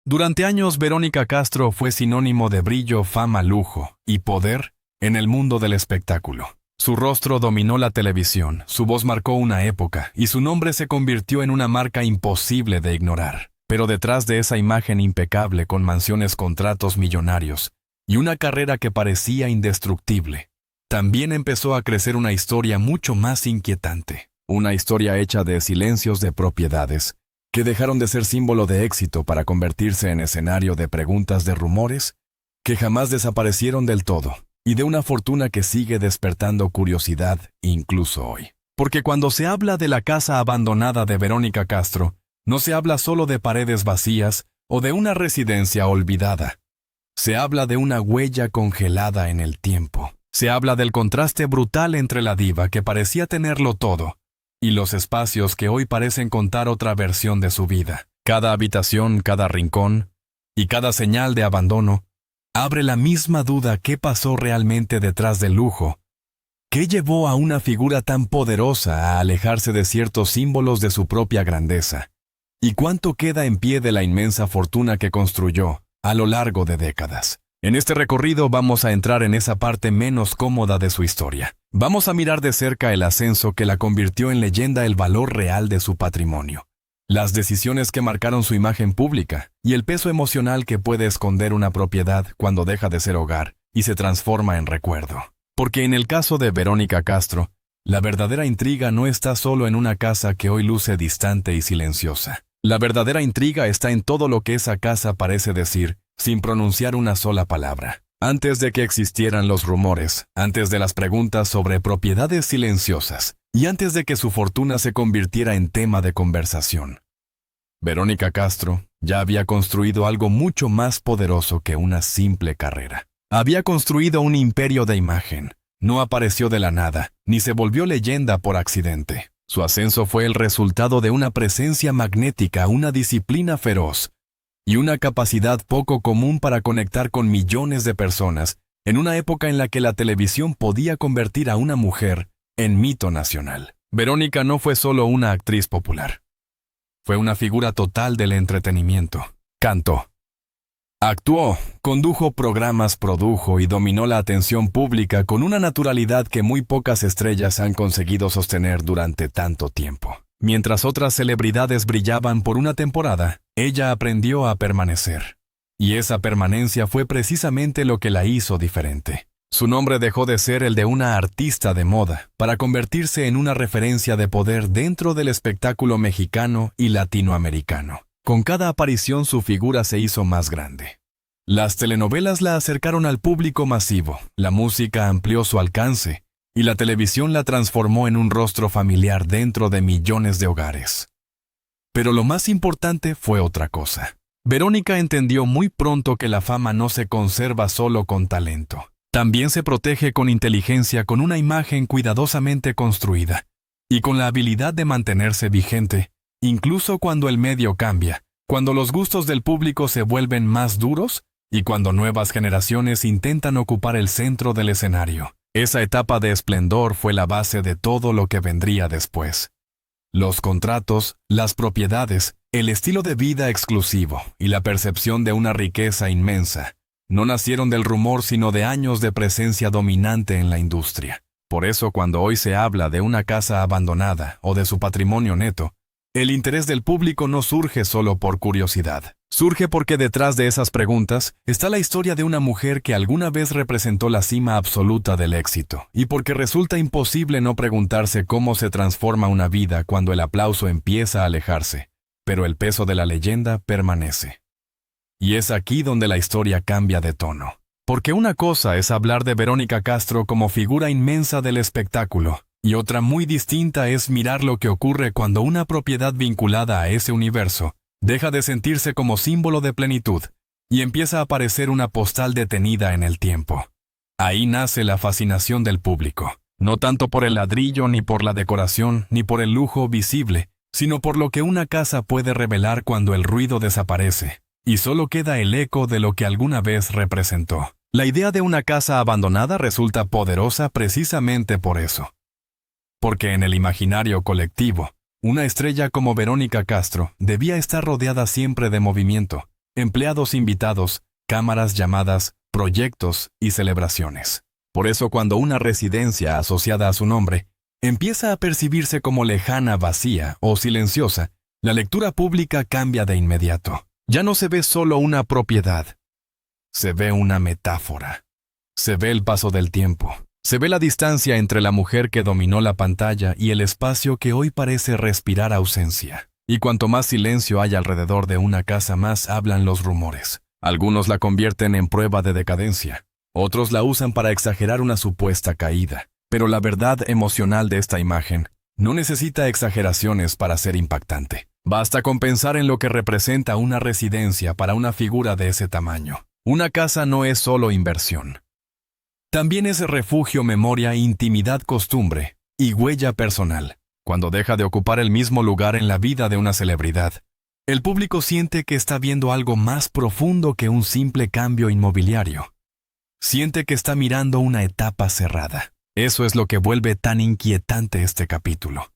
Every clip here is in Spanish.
Durante años, Verónica Castro fue sinónimo de brillo, fama, lujo y poder en el mundo del espectáculo. Su rostro dominó la televisión, su voz marcó una época y su nombre se convirtió en una marca imposible de ignorar. Pero detrás de esa imagen impecable con mansiones, contratos millonarios y una carrera que parecía indestructible, también empezó a crecer una historia mucho más inquietante. Una historia hecha de silencios de propiedades, que dejaron de ser símbolo de éxito para convertirse en escenario de preguntas de rumores que jamás desaparecieron del todo, y de una fortuna que sigue despertando curiosidad incluso hoy. Porque cuando se habla de la casa abandonada de Verónica Castro, no se habla solo de paredes vacías o de una residencia olvidada. Se habla de una huella congelada en el tiempo. Se habla del contraste brutal entre la diva que parecía tenerlo todo y los espacios que hoy parecen contar otra versión de su vida. Cada habitación, cada rincón y cada señal de abandono abre la misma duda: ¿qué pasó realmente detrás del lujo? ¿Qué llevó a una figura tan poderosa a alejarse de ciertos símbolos de su propia grandeza? ¿Y cuánto queda en pie de la inmensa fortuna que construyó a lo largo de décadas? En este recorrido vamos a entrar en esa parte menos cómoda de su historia. Vamos a mirar de cerca el ascenso que la convirtió en leyenda, el valor real de su patrimonio, las decisiones que marcaron su imagen pública y el peso emocional que puede esconder una propiedad cuando deja de ser hogar y se transforma en recuerdo. Porque en el caso de Verónica Castro, la verdadera intriga no está solo en una casa que hoy luce distante y silenciosa. La verdadera intriga está en todo lo que esa casa parece decir sin pronunciar una sola palabra. Antes de que existieran los rumores, antes de las preguntas sobre propiedades silenciosas, y antes de que su fortuna se convirtiera en tema de conversación, Verónica Castro ya había construido algo mucho más poderoso que una simple carrera. Había construido un imperio de imagen. No apareció de la nada, ni se volvió leyenda por accidente. Su ascenso fue el resultado de una presencia magnética, una disciplina feroz y una capacidad poco común para conectar con millones de personas en una época en la que la televisión podía convertir a una mujer en mito nacional. Verónica no fue solo una actriz popular. Fue una figura total del entretenimiento. Cantó, actuó, condujo programas, produjo y dominó la atención pública con una naturalidad que muy pocas estrellas han conseguido sostener durante tanto tiempo. Mientras otras celebridades brillaban por una temporada, ella aprendió a permanecer. Y esa permanencia fue precisamente lo que la hizo diferente. Su nombre dejó de ser el de una artista de moda para convertirse en una referencia de poder dentro del espectáculo mexicano y latinoamericano. Con cada aparición su figura se hizo más grande. Las telenovelas la acercaron al público masivo, la música amplió su alcance, y la televisión la transformó en un rostro familiar dentro de millones de hogares. Pero lo más importante fue otra cosa. Verónica entendió muy pronto que la fama no se conserva solo con talento. También se protege con inteligencia, con una imagen cuidadosamente construida, y con la habilidad de mantenerse vigente, incluso cuando el medio cambia, cuando los gustos del público se vuelven más duros y cuando nuevas generaciones intentan ocupar el centro del escenario. Esa etapa de esplendor fue la base de todo lo que vendría después. Los contratos, las propiedades, el estilo de vida exclusivo y la percepción de una riqueza inmensa no nacieron del rumor sino de años de presencia dominante en la industria. Por eso cuando hoy se habla de una casa abandonada o de su patrimonio neto, el interés del público no surge solo por curiosidad. Surge porque detrás de esas preguntas está la historia de una mujer que alguna vez representó la cima absoluta del éxito, y porque resulta imposible no preguntarse cómo se transforma una vida cuando el aplauso empieza a alejarse, pero el peso de la leyenda permanece. Y es aquí donde la historia cambia de tono. Porque una cosa es hablar de Verónica Castro como figura inmensa del espectáculo, y otra muy distinta es mirar lo que ocurre cuando una propiedad vinculada a ese universo deja de sentirse como símbolo de plenitud y empieza a aparecer una postal detenida en el tiempo. Ahí nace la fascinación del público, no tanto por el ladrillo, ni por la decoración, ni por el lujo visible, sino por lo que una casa puede revelar cuando el ruido desaparece y solo queda el eco de lo que alguna vez representó. La idea de una casa abandonada resulta poderosa precisamente por eso. Porque en el imaginario colectivo, una estrella como Verónica Castro debía estar rodeada siempre de movimiento, empleados invitados, cámaras llamadas, proyectos y celebraciones. Por eso cuando una residencia asociada a su nombre empieza a percibirse como lejana, vacía o silenciosa, la lectura pública cambia de inmediato. Ya no se ve solo una propiedad, se ve una metáfora. Se ve el paso del tiempo. Se ve la distancia entre la mujer que dominó la pantalla y el espacio que hoy parece respirar ausencia. Y cuanto más silencio hay alrededor de una casa, más hablan los rumores. Algunos la convierten en prueba de decadencia. Otros la usan para exagerar una supuesta caída. Pero la verdad emocional de esta imagen no necesita exageraciones para ser impactante. Basta con pensar en lo que representa una residencia para una figura de ese tamaño. Una casa no es solo inversión. También es refugio, memoria, intimidad, costumbre y huella personal. Cuando deja de ocupar el mismo lugar en la vida de una celebridad, el público siente que está viendo algo más profundo que un simple cambio inmobiliario. Siente que está mirando una etapa cerrada. Eso es lo que vuelve tan inquietante este capítulo.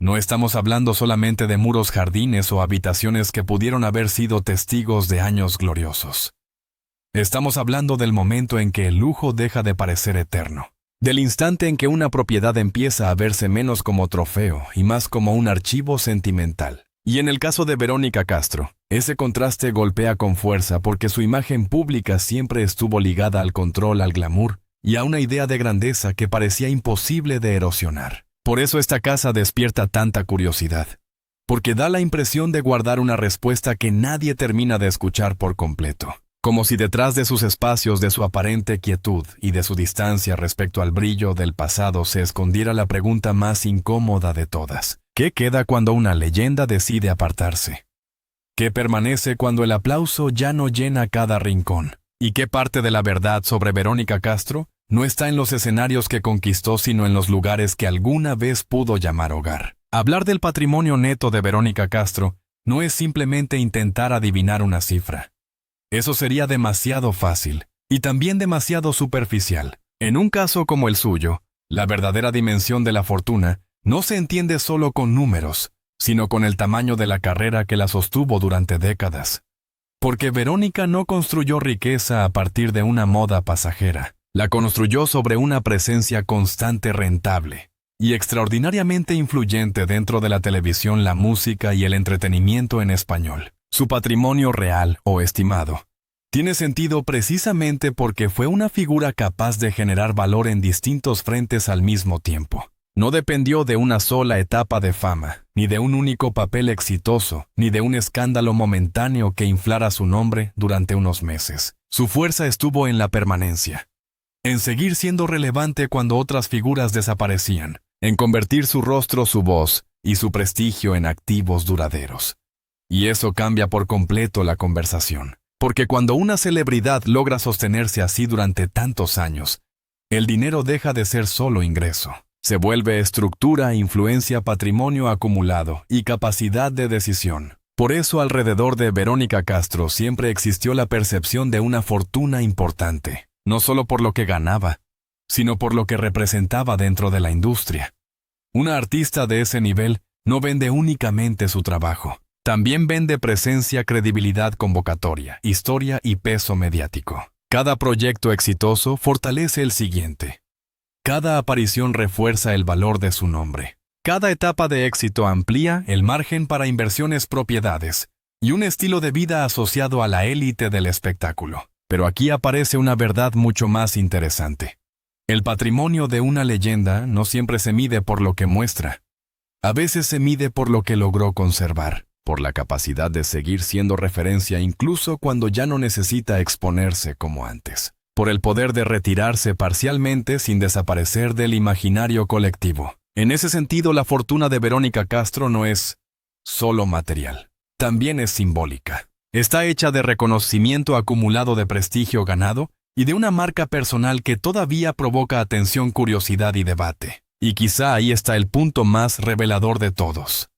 No estamos hablando solamente de muros, jardines o habitaciones que pudieron haber sido testigos de años gloriosos. Estamos hablando del momento en que el lujo deja de parecer eterno, del instante en que una propiedad empieza a verse menos como trofeo y más como un archivo sentimental. Y en el caso de Verónica Castro, ese contraste golpea con fuerza porque su imagen pública siempre estuvo ligada al control, al glamour y a una idea de grandeza que parecía imposible de erosionar. Por eso esta casa despierta tanta curiosidad, porque da la impresión de guardar una respuesta que nadie termina de escuchar por completo. Como si detrás de sus espacios, de su aparente quietud y de su distancia respecto al brillo del pasado se escondiera la pregunta más incómoda de todas. ¿Qué queda cuando una leyenda decide apartarse? ¿Qué permanece cuando el aplauso ya no llena cada rincón? ¿Y qué parte de la verdad sobre Verónica Castro no está en los escenarios que conquistó, sino en los lugares que alguna vez pudo llamar hogar? Hablar del patrimonio neto de Verónica Castro no es simplemente intentar adivinar una cifra. Eso sería demasiado fácil y también demasiado superficial. En un caso como el suyo, la verdadera dimensión de la fortuna no se entiende solo con números, sino con el tamaño de la carrera que la sostuvo durante décadas. Porque Verónica no construyó riqueza a partir de una moda pasajera. La construyó sobre una presencia constante, rentable y extraordinariamente influyente dentro de la televisión, la música y el entretenimiento en español. Su patrimonio real o estimado tiene sentido precisamente porque fue una figura capaz de generar valor en distintos frentes al mismo tiempo. No dependió de una sola etapa de fama, ni de un único papel exitoso, ni de un escándalo momentáneo que inflara su nombre durante unos meses. Su fuerza estuvo en la permanencia, en seguir siendo relevante cuando otras figuras desaparecían, en convertir su rostro, su voz y su prestigio en activos duraderos. Y eso cambia por completo la conversación, porque cuando una celebridad logra sostenerse así durante tantos años, el dinero deja de ser solo ingreso. Se vuelve estructura, influencia, patrimonio acumulado y capacidad de decisión. Por eso alrededor de Verónica Castro siempre existió la percepción de una fortuna importante, no solo por lo que ganaba, sino por lo que representaba dentro de la industria. Una artista de ese nivel no vende únicamente su trabajo. También vende presencia, credibilidad, convocatoria, historia y peso mediático. Cada proyecto exitoso fortalece el siguiente. Cada aparición refuerza el valor de su nombre. Cada etapa de éxito amplía el margen para inversiones, propiedades y un estilo de vida asociado a la élite del espectáculo. Pero aquí aparece una verdad mucho más interesante. El patrimonio de una leyenda no siempre se mide por lo que muestra. A veces se mide por lo que logró conservar, por la capacidad de seguir siendo referencia incluso cuando ya no necesita exponerse como antes, por el poder de retirarse parcialmente sin desaparecer del imaginario colectivo. En ese sentido, la fortuna de Verónica Castro no es solo material, también es simbólica. Está hecha de reconocimiento acumulado, de prestigio ganado y de una marca personal que todavía provoca atención, curiosidad y debate. Y quizá ahí está el punto más revelador de todos.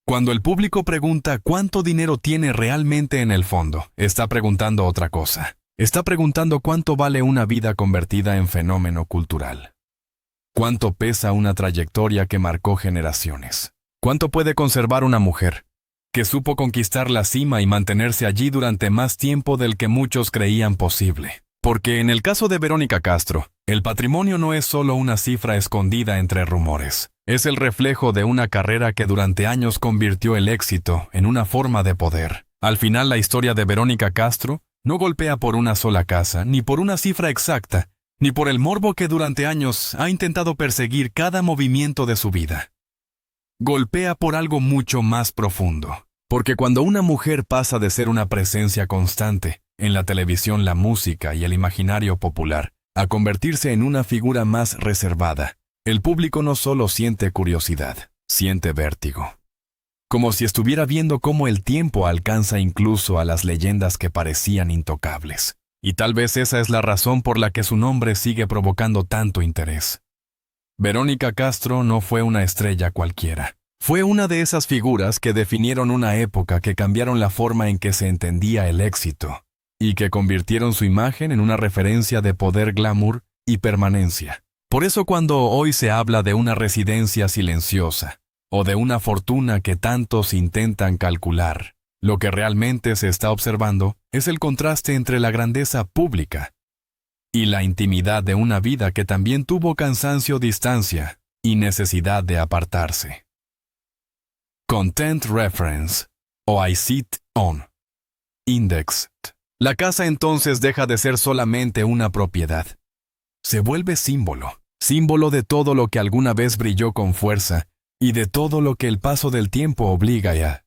Cuando el público pregunta cuánto dinero tiene realmente en el fondo, está preguntando otra cosa. Está preguntando cuánto vale una vida convertida en fenómeno cultural. ¿Cuánto pesa una trayectoria que marcó generaciones? ¿Cuánto puede conservar una mujer? que supo conquistar la cima y mantenerse allí durante más tiempo del que muchos creían posible. Porque en el caso de Verónica Castro, el patrimonio no es solo una cifra escondida entre rumores. Es el reflejo de una carrera que durante años convirtió el éxito en una forma de poder. Al final, la historia de Verónica Castro no golpea por una sola casa, ni por una cifra exacta, ni por el morbo que durante años ha intentado perseguir cada movimiento de su vida. Golpea por algo mucho más profundo. Porque cuando una mujer pasa de ser una presencia constante en la televisión, la música y el imaginario popular, a convertirse en una figura más reservada, el público no solo siente curiosidad, siente vértigo. Como si estuviera viendo cómo el tiempo alcanza incluso a las leyendas que parecían intocables. Y tal vez esa es la razón por la que su nombre sigue provocando tanto interés. Verónica Castro no fue una estrella cualquiera. Fue una de esas figuras que definieron una época, que cambiaron la forma en que se entendía el éxito, y que convirtieron su imagen en una referencia de poder, glamour y permanencia. Por eso cuando hoy se habla de una residencia silenciosa, o de una fortuna que tantos intentan calcular, lo que realmente se está observando es el contraste entre la grandeza pública y la intimidad de una vida que también tuvo cansancio, distancia y necesidad de apartarse. Content Reference, o I Sit On. Indexed. La casa entonces deja de ser solamente una propiedad. Se vuelve símbolo, símbolo de todo lo que alguna vez brilló con fuerza y de todo lo que el paso del tiempo obliga a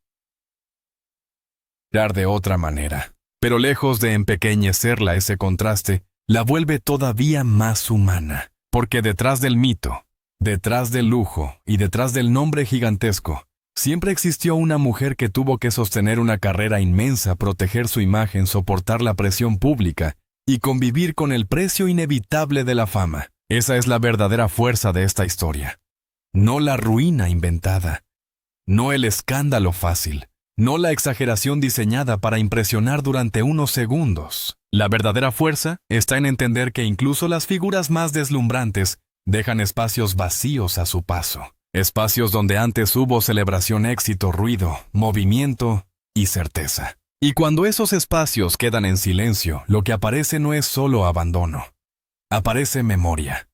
mirar de otra manera. Pero lejos de empequeñecerla, ese contraste la vuelve todavía más humana, porque detrás del mito, detrás del lujo y detrás del nombre gigantesco, siempre existió una mujer que tuvo que sostener una carrera inmensa, proteger su imagen, soportar la presión pública y convivir con el precio inevitable de la fama. Esa es la verdadera fuerza de esta historia. No la ruina inventada, no el escándalo fácil, no la exageración diseñada para impresionar durante unos segundos. La verdadera fuerza está en entender que incluso las figuras más deslumbrantes dejan espacios vacíos a su paso. Espacios donde antes hubo celebración, éxito, ruido, movimiento y certeza. Y cuando esos espacios quedan en silencio, lo que aparece no es solo abandono. Aparece memoria.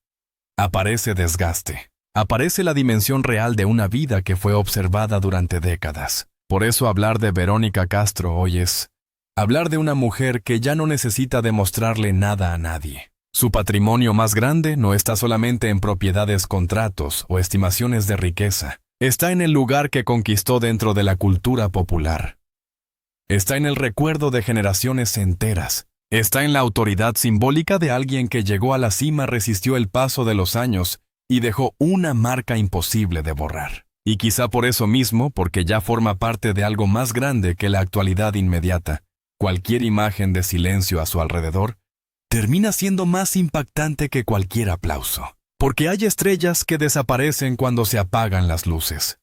Aparece desgaste. Aparece la dimensión real de una vida que fue observada durante décadas. Por eso hablar de Verónica Castro hoy es hablar de una mujer que ya no necesita demostrarle nada a nadie. Su patrimonio más grande no está solamente en propiedades, contratos o estimaciones de riqueza. Está en el lugar que conquistó dentro de la cultura popular. Está en el recuerdo de generaciones enteras. Está en la autoridad simbólica de alguien que llegó a la cima, resistió el paso de los años y dejó una marca imposible de borrar. Y quizá por eso mismo, porque ya forma parte de algo más grande que la actualidad inmediata, cualquier imagen de silencio a su alrededor termina siendo más impactante que cualquier aplauso. Porque hay estrellas que desaparecen cuando se apagan las luces.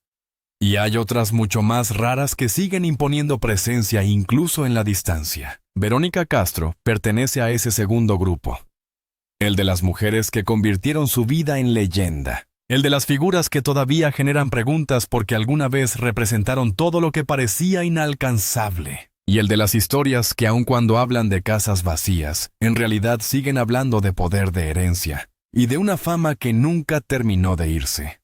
Y hay otras mucho más raras que siguen imponiendo presencia incluso en la distancia. Verónica Castro pertenece a ese segundo grupo. El de las mujeres que convirtieron su vida en leyenda. El de las figuras que todavía generan preguntas porque alguna vez representaron todo lo que parecía inalcanzable. Y el de las historias que aun cuando hablan de casas vacías, en realidad siguen hablando de poder, de herencia, y de una fama que nunca terminó de irse.